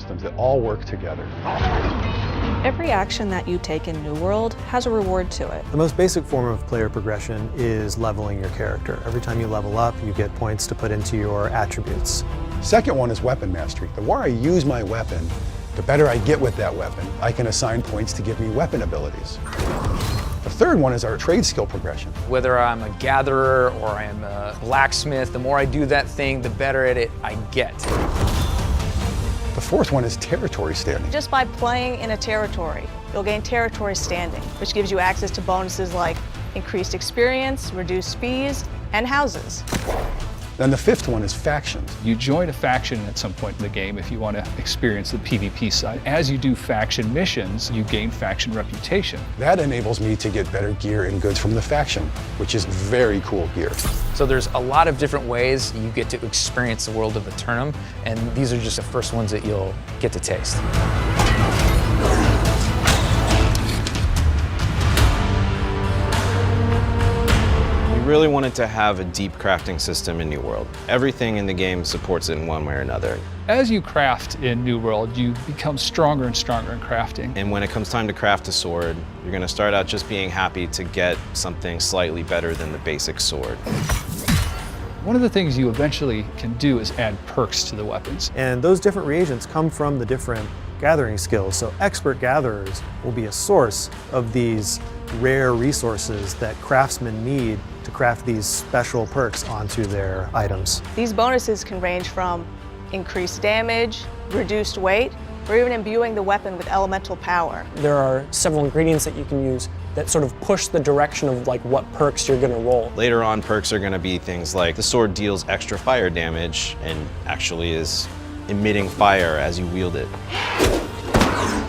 systems that all work together. Every action that you take in New World has a reward to it. The most basic form of player progression is leveling your character. Every time you level up, you get points to put into your attributes. Second one is weapon mastery. The more I use my weapon, the better I get with that weapon. I can assign points to give me weapon abilities. The third one is our trade skill progression. Whether I'm a gatherer or I'm a blacksmith, the more I do that thing, the better at it I get. The fourth one is territory standing. Just by playing in a territory, you'll gain territory standing, which gives you access to bonuses like increased experience, reduced fees, and houses. Then the fifth one is factions. You join a faction at some point in the game if you want to experience the PvP side. As you do faction missions, you gain faction reputation. That enables me to get better gear and goods from the faction, which is very cool gear. So there's a lot of different ways you get to experience the world of Eternum, and these are just the first ones that you'll get to taste. We really wanted to have a deep crafting system in New World. Everything in the game supports it in one way or another. As you craft in New World, you become stronger and stronger in crafting. And when it comes time to craft a sword, you're going to start out just being happy to get something slightly better than the basic sword. One of the things you eventually can do is add perks to the weapons. And those different reagents come from the different gathering skills. So expert gatherers will be a source of these rare resources that craftsmen need to craft these special perks onto their items. These bonuses can range from increased damage, reduced weight, or even imbuing the weapon with elemental power. There are several ingredients that you can use that sort of push the direction of like what perks you're gonna roll. Later on, perks are going to be things like the sword deals extra fire damage and actually is emitting fire as you wield it.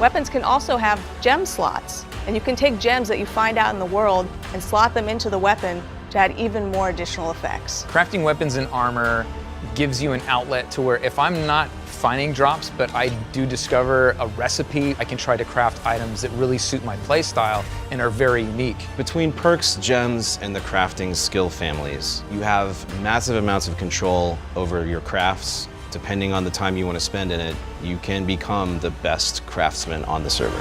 Weapons can also have gem slots, and you can take gems that you find out in the world and slot them into the weapon to add even more additional effects. Crafting weapons and armor gives you an outlet to where if I'm not finding drops, but I do discover a recipe, I can try to craft items that really suit my playstyle and are very unique. Between perks, gems, and the crafting skill families, you have massive amounts of control over your crafts. Depending on the time you want to spend in it, you can become the best craftsman on the server.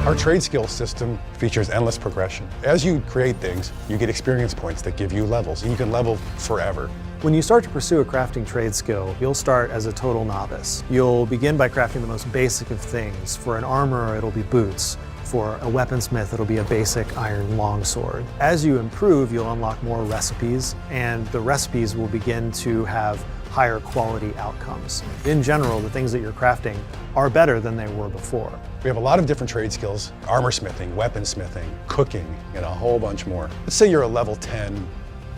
Our trade skill system features endless progression. As you create things, you get experience points that give you levels, and you can level forever. When you start to pursue a crafting trade skill, you'll start as a total novice. You'll begin by crafting the most basic of things. For an armorer, it'll be boots. For a weaponsmith, it'll be a basic iron longsword. As you improve, you'll unlock more recipes, and the recipes will begin to have higher quality outcomes. In general, the things that you're crafting are better than they were before. We have a lot of different trade skills: armor smithing, weaponsmithing, cooking, and a whole bunch more. Let's say you're a level 10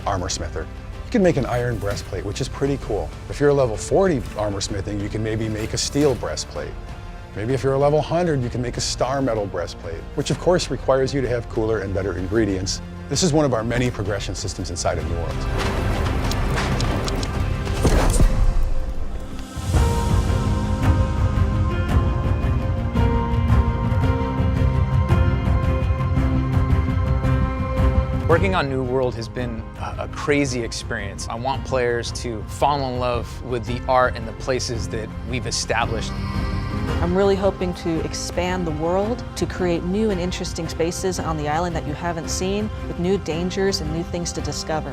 armor smither. You can make an iron breastplate, which is pretty cool. If you're a level 40 armor smithing, you can maybe make a steel breastplate. Maybe if you're a level 100, you can make a star metal breastplate, which of course requires you to have cooler and better ingredients. This is one of our many progression systems inside of New World. Working on New World has been a crazy experience. I want players to fall in love with the art and the places that we've established. I'm really hoping to expand the world, to create new and interesting spaces on the island that you haven't seen, with new dangers and new things to discover.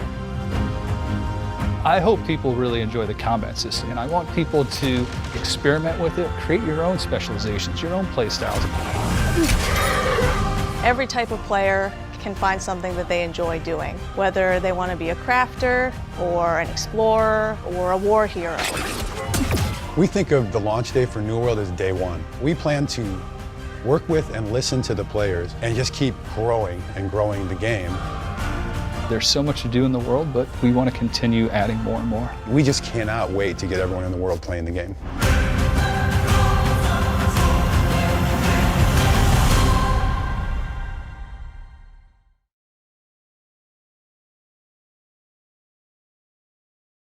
I hope people really enjoy the combat system, and I want people to experiment with it, create your own specializations, your own play styles. Every type of player can find something that they enjoy doing, whether they want to be a crafter or an explorer or a war hero. We think of the launch day for New World as day one. We plan to work with and listen to the players and just keep growing and growing the game. There's so much to do in the world, but we want to continue adding more and more. We just cannot wait to get everyone in the world playing the game.